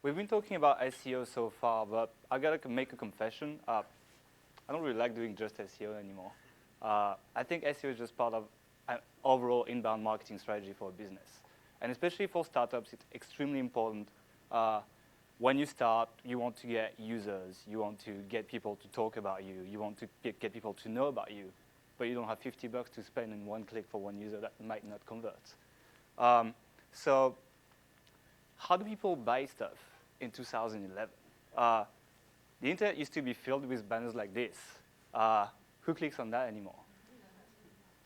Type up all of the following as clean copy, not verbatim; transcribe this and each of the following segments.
we've been talking about SEO so far, but I gotta make a confession. I don't really like doing just SEO anymore. I think SEO is just part of an overall inbound marketing strategy for a business. And especially for startups, it's extremely important. When you start, you want to get users, you want to get people to talk about you, you want to get people to know about you, but you don't have $50 to spend in one click for one user that might not convert. So how do people buy stuff in 2011? The internet used to be filled with banners like this. Who clicks on that anymore?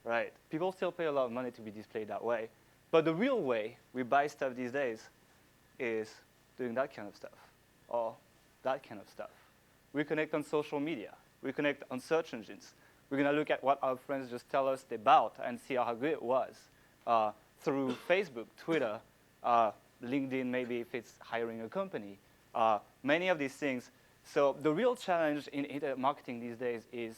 Right? People still pay a lot of money to be displayed that way. But the real way we buy stuff these days is doing that kind of stuff, or that kind of stuff. We connect on social media. We connect on search engines. We're going to look at what our friends just tell us about and see how good it was through Facebook, Twitter, LinkedIn, maybe if it's hiring a company, many of these things. So the real challenge in internet marketing these days is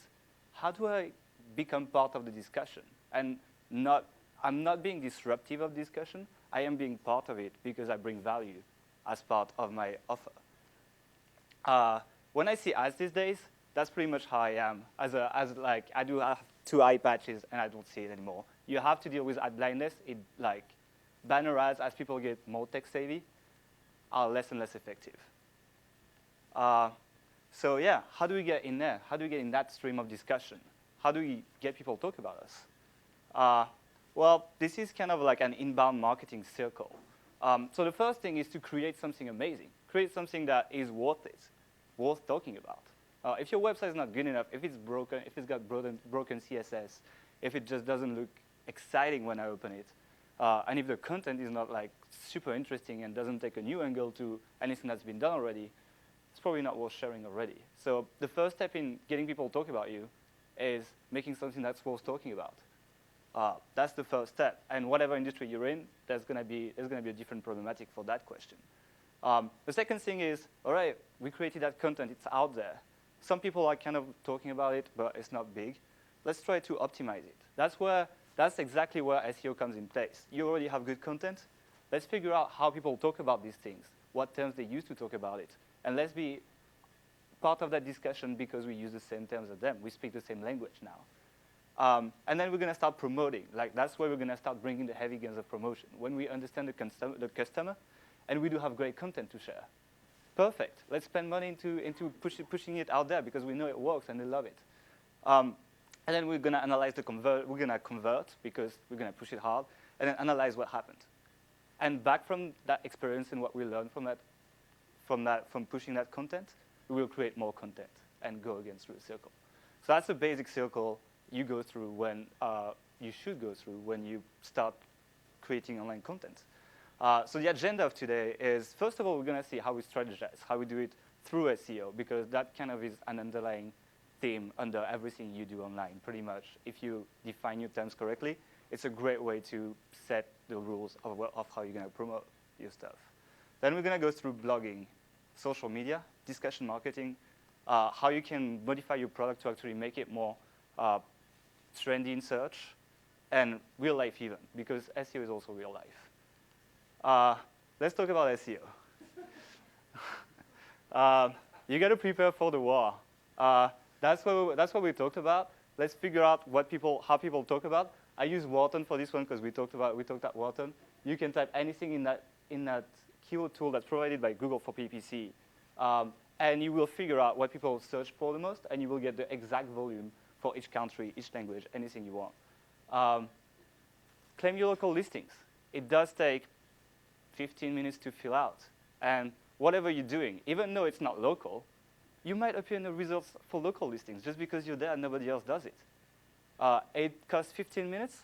how do I become part of the discussion? And I'm not being disruptive of discussion. I am being part of it because I bring value as part of my offer. When I see ads these days, that's pretty much how I am. I do have 2 eye patches and I don't see it anymore. You have to deal with ad blindness. Banner ads, as people get more tech savvy, are less and less effective. So yeah, how do we get in there? How do we get in that stream of discussion? How do we get people to talk about us? Well, this is kind of like an inbound marketing circle. So the first thing is to create something amazing. Create something that is worth it, worth talking about. If your website is not good enough, if it's broken, if it's got broken CSS, if it just doesn't look exciting when I open it, and if the content is not like super interesting and doesn't take a new angle to anything that's been done already, it's probably not worth sharing already. So the first step in getting people to talk about you is making something that's worth talking about. That's the first step. And whatever industry you're in, there's going to be a different problematic for that question. The second thing is, all right, we created that content. It's out there. Some people are kind of talking about it, but it's not big. Let's try to optimize it. That's exactly where SEO comes in place. You already have good content. Let's figure out how people talk about these things, what terms they use to talk about it. And let's be part of that discussion because we use the same terms as them. We speak the same language now. And then we're going to start promoting. That's where we're going to start bringing the heavy guns of promotion. When we understand the customer, and we do have great content to share. Perfect. Let's spend money into pushing it out there because we know it works and they love it. And then we're going to analyze we're going to convert because we're going to push it hard, and then analyze what happened. And back from that experience and what we learned from pushing that content, we will create more content and go again through the circle. So that's a basic circle you go through when you should go through when you start creating online content. So the agenda of today is, first of all, we're going to see how we strategize, how we do it through SEO, because that kind of is an underlying theme under everything you do online, pretty much. If you define your terms correctly, it's a great way to set the rules of how you're going to promote your stuff. Then we're going to go through blogging, social media, discussion marketing, how you can modify your product to actually make it more trendy in search, and real life even, because SEO is also real life. Let's talk about SEO. You got to prepare for the war. That's what we talked about. Let's figure out how people talk about. I use Wharton for this one because we talked at Wharton. You can type anything in that keyword tool that's provided by Google for PPC, and you will figure out what people search for the most, and you will get the exact volume for each country, each language, anything you want. Claim your local listings. It does take 15 minutes to fill out. And whatever you're doing, even though it's not local, you might appear in the results for local listings just because you're there and nobody else does it. It costs 15 minutes.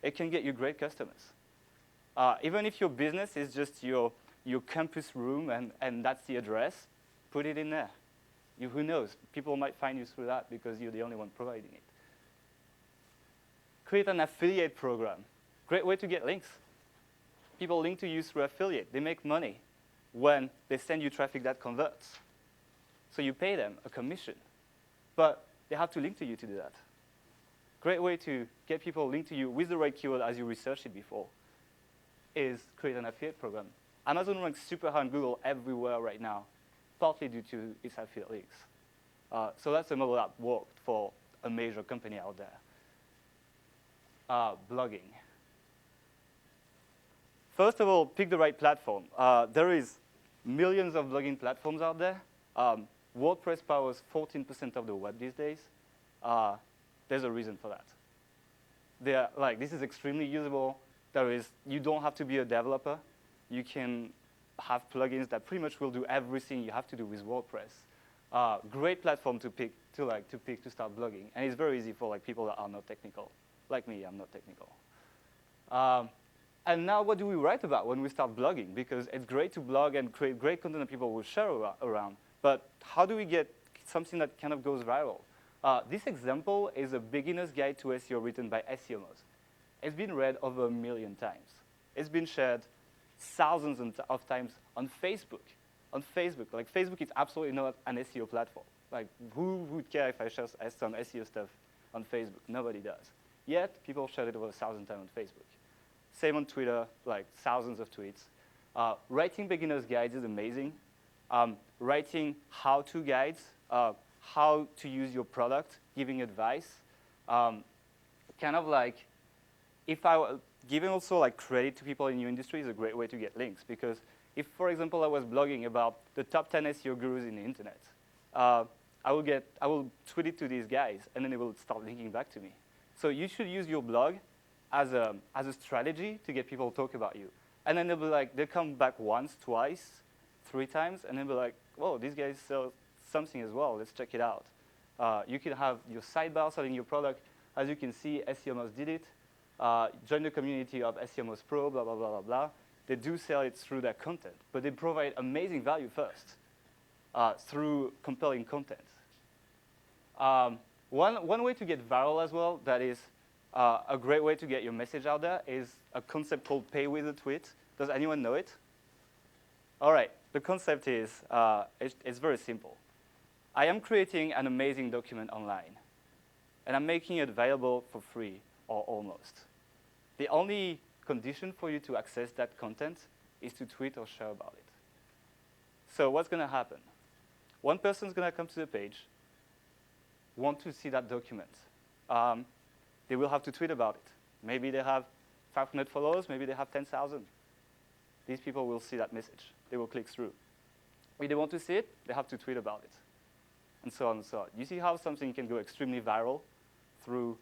It can get you great customers. Even if your business is just your campus room and that's the address, put it in there. Who knows? People might find you through that because you're the only one providing it. Create an affiliate program. Great way to get links. People link to you through affiliate. They make money when they send you traffic that converts. So you pay them a commission, but they have to link to you to do that. Great way to get people linked to you with the right keyword as you researched it before is create an affiliate program. Amazon ranks super high on Google everywhere right now, partly due to its affiliate links. So that's a model that worked for a major company out there. Blogging. First of all, pick the right platform. There is millions of blogging platforms out there. WordPress powers 14% of the web these days. There's a reason for that. This is extremely usable. You don't have to be a developer. You can have plugins that pretty much will do everything you have to do with WordPress. Great platform to pick to start blogging, and it's very easy for people that are not technical. Like me, I'm not technical. And now what do we write about when we start blogging? Because it's great to blog and create great content that people will share around. But how do we get something that kind of goes viral? This example is a beginner's guide to SEO written by SEOmos. It's been read over 1 million times. It's been shared thousands of times on Facebook. Facebook is absolutely not an SEO platform. Who would care if I share some SEO stuff on Facebook? Nobody does. Yet, people shared it over 1,000 times on Facebook. Same on Twitter, thousands of tweets. Writing beginner's guides is amazing. Writing how-to guides, how to use your product, giving advice. Giving also credit to people in your industry is a great way to get links, because if, for example, I was blogging about the top 10 SEO gurus in the internet, I will tweet it to these guys, and then they will start linking back to me. So you should use your blog as a strategy to get people to talk about you. And then they'll come back once, twice, 3 times, and they'll be like, whoa, these guys sell something as well. Let's check it out. You can have your sidebar selling your product. As you can see, SEOmos did it. Join the community of SEOmos Pro, blah, blah, blah, blah, blah. They do sell it through their content, but they provide amazing value first through compelling content. One way to get viral as well, that is a great way to get your message out there, is a concept called pay with a tweet. Does anyone know it? All right, the concept is, it's very simple. I am creating an amazing document online, and I'm making it available for free, or almost. The only condition for you to access that content is to tweet or share about it. So what's going to happen? One person's going to come to the page, want to see that document. They will have to tweet about it. Maybe they have 500 followers, maybe they have 10,000. These people will see that message. They will click through. If they want to see it, they have to tweet about it, and so on and so on. You see how something can go extremely viral through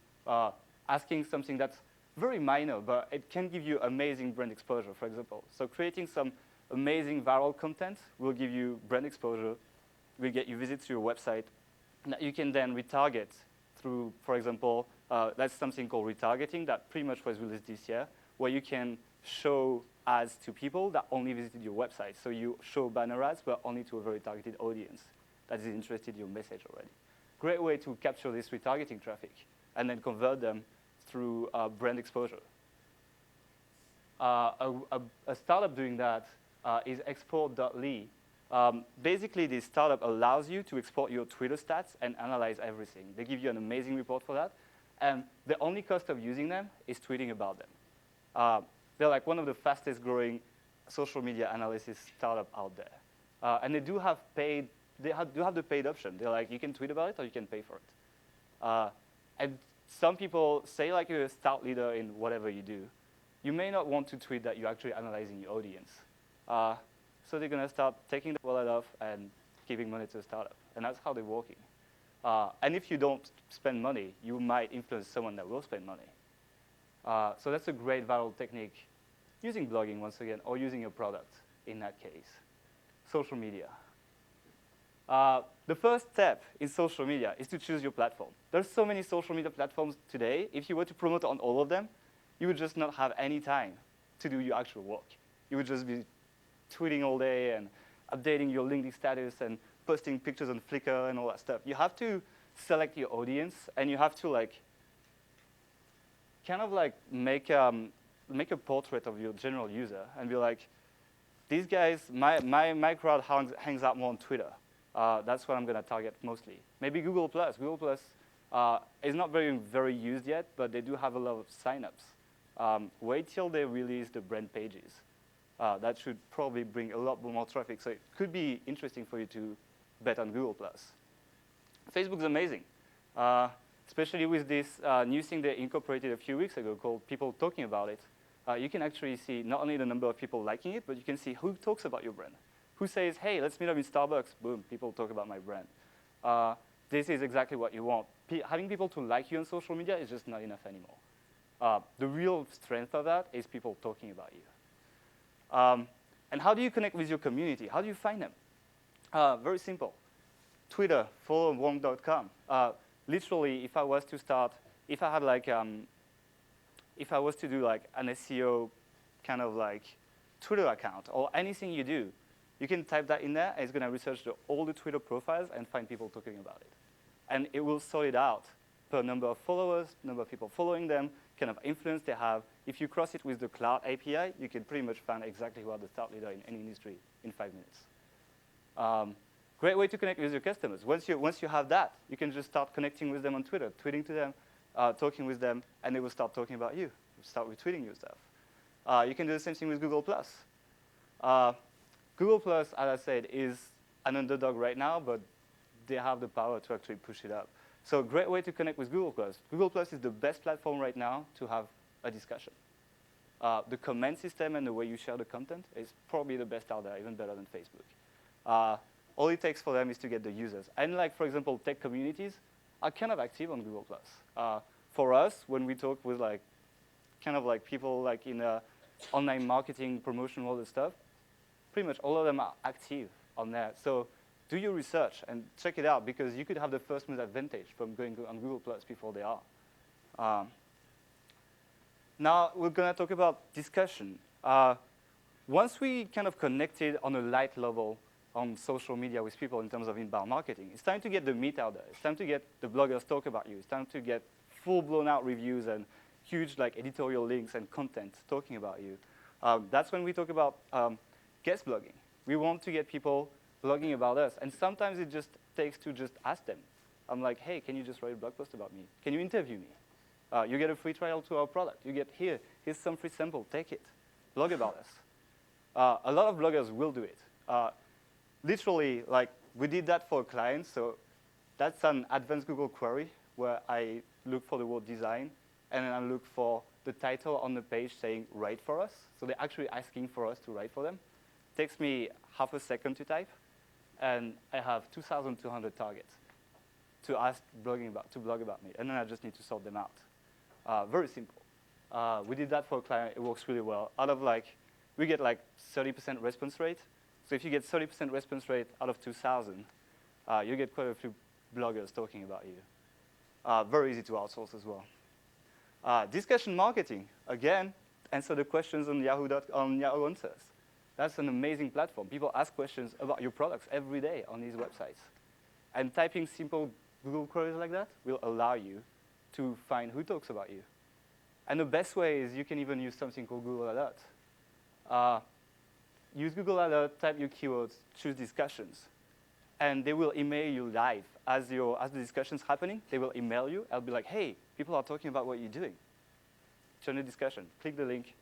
asking something that's very minor, but it can give you amazing brand exposure, for example. So creating some amazing viral content will give you brand exposure, will get you visits to your website, that you can then retarget through, for example, that's something called retargeting that pretty much was released this year, where you can show ads to people that only visited your website. So you show banner ads, but only to a very targeted audience that is interested in your message already. Great way to capture this retargeting traffic and then convert them through brand exposure. A startup doing that is export.ly. Basically, this startup allows you to export your Twitter stats and analyze everything. They give you an amazing report for that. And the only cost of using them is tweeting about them. They're one of the fastest growing social media analysis startup out there. And they do have the paid option. They're you can tweet about it or you can pay for it. And some people say you're a stout leader in whatever you do. You may not want to tweet that you're actually analyzing your audience. So they're going to start taking the wallet off and giving money to the startup. And that's how they're working. And if you don't spend money, you might influence someone that will spend money. So that's a great viral technique using blogging, once again, or using your product in that case. Social media. The first step in social media is to choose your platform. There's so many social media platforms today. If you were to promote on all of them, you would just not have any time to do your actual work. You would just be tweeting all day and updating your LinkedIn status and posting pictures on Flickr and all that stuff. You have to select your audience, and you have to make a portrait of your general user and be these guys, my crowd hangs out more on Twitter. That's what I'm going to target mostly. Maybe Google+. Google+ is not very used yet, but they do have a lot of signups. Wait till they release the brand pages. That should probably bring a lot more traffic. So it could be interesting for you to bet on Google+. Facebook's amazing, especially with this new thing they incorporated a few weeks ago called people talking about it. You can actually see not only the number of people liking it, but you can see who talks about your brand. Who says, hey, let's meet up in Starbucks. Boom, people talk about my brand. This is exactly what you want. Having people to like you on social media is just not enough anymore. The real strength of that is people talking about you. And how do you connect with your community? How do you find them? Very simple. Twitter, follow wong.com. Literally, if I was to start, if I had like, if I was to do like an SEO kind of like Twitter account or anything you do, you can type that in there, and it's going to research all the Twitter profiles and find people talking about it. And it will sort it out per number of followers, number of people following them, kind of influence they have. If you cross it with the Cloud API, you can pretty much find exactly who are the thought leader in any industry in 5 minutes. Great way to connect with your customers. Once you have that, you can just start connecting with them on Twitter, tweeting to them, talking with them, and they will start talking about you, start retweeting your stuff. You can do the same thing with Google+. Google+, as I said, is an underdog right now, but they have the power to actually push it up. So a great way to connect with Google+. Google+ is the best platform right now to have a discussion. The comment system and the way you share the content is probably the best out there, even better than Facebook. All it takes for them is to get the users. And like, for example, tech communities are kind of active on Google+. For us, when we talk with like, kind of like people like in online marketing, promotion, all this stuff, pretty much all of them are active on there. So do your research and check it out, because you could have the first mover advantage from going on Google+ before they are. Now we're going to talk about discussion. Once we kind of connected on a light level on social media with people in terms of inbound marketing, it's time to get the meat out there. It's time to get the bloggers talk about you. It's time to get full blown out reviews and huge like editorial links and content talking about you. That's when we talk about guest blogging. We want to get people blogging about us. And sometimes it just takes to just ask them. I'm like, hey, can you just write a blog post about me? Can you interview me? You get a free trial to our product. You get here's some free sample, take it. Blog about us. A lot of bloggers will do it. Literally, like, we did that for a client. So that's an advanced Google query where I look for the word design, and then I look for the title on the page saying write for us. So they're actually asking for us to write for them. Takes me half a second to type, and I have 2,200 targets to ask blog about me, and then I just need to sort them out. Very simple. We did that for a client. It works really well. Out of like, we get like 30% response rate. So if you get 30% response rate out of 2,000, you get quite a few bloggers talking about you. Very easy to outsource as well. Discussion marketing, again, answer the questions on Yahoo Answers. That's an amazing platform. People ask questions about your products every day on these websites. And typing simple Google queries like that will allow you to find who talks about you. And the best way is you can even use something called Google Alert. Use Google Alert, type your keywords, choose discussions. And they will email you live. As the discussion's happening, they will email you. I'll be like, hey, people are talking about what you're doing. Join the discussion. Click the link.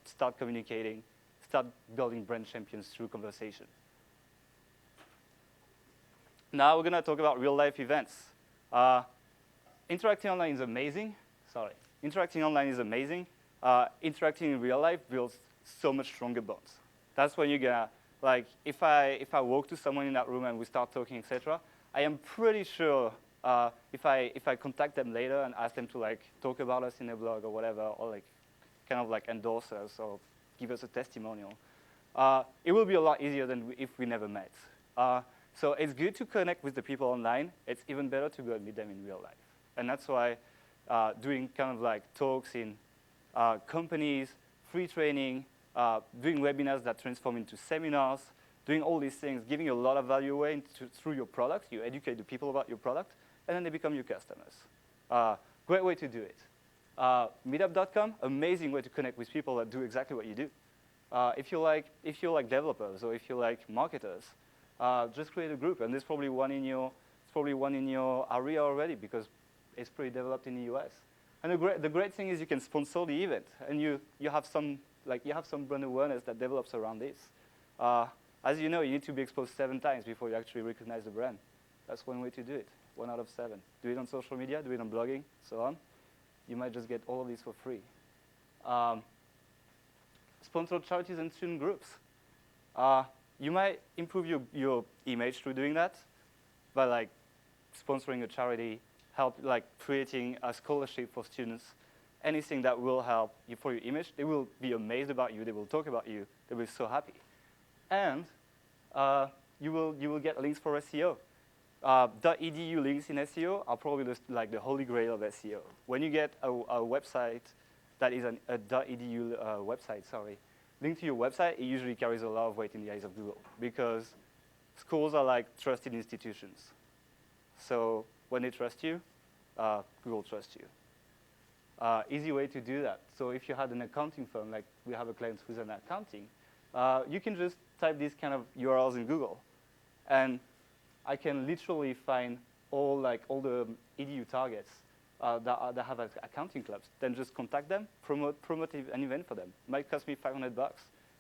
Start communicating. Start building brand champions through conversation. Now we're going to talk about real-life events. Interacting online is amazing. Interacting online is amazing. Interacting in real life builds so much stronger bonds. That's when you're going to, like, if I walk to someone in that room and we start talking, etc., I am pretty sure if I contact them later and ask them to like talk about us in a blog or whatever, or like kind of like endorse us or give us a testimonial, it will be a lot easier than if we never met. So it's good to connect with the people online. It's even better to go and meet them in real life. And that's why doing kind of like talks in companies, free training, doing webinars that transform into seminars, doing all these things, giving a lot of value away through your product. You educate the people about your product, and then they become your customers. Great way to do it. Meetup.com, amazing way to connect with people that do exactly what you do. If you like developers or if you like marketers, just create a group, and there's probably one in your area already because it's pretty developed in the US. And the great thing is you can sponsor the event, and you have some like you have some brand awareness that develops around this. As you know, you need to be exposed 7 times before you actually recognize the brand. That's one way to do it, 1 out of 7. Do it on social media, do it on blogging, so on. You might just get all of these for free. Sponsored charities and student groups. You might improve your image through doing that, by like sponsoring a charity, like creating a scholarship for students, anything that will help you for your image. They will be amazed about you. They will talk about you. They will be so happy. And you will get links for SEO. .edu links in SEO are probably like the holy grail of SEO. When you get a website that is a .edu website, linked to your website, it usually carries a lot of weight in the eyes of Google because schools are like trusted institutions. So when they trust you, Google trusts you. Easy way to do that. So if you had an accounting firm, like we have a client who's in accounting, you can just type these kind of URLs in Google, and I can literally find all the EDU targets that have accounting clubs. Then just contact them, promote an event for them. It might cost me $500.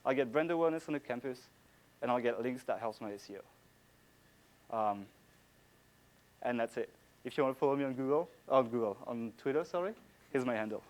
I'll get brand awareness on the campus, and I'll get links that helps my SEO. And that's it. If you want to follow me on on Twitter, here's my handle.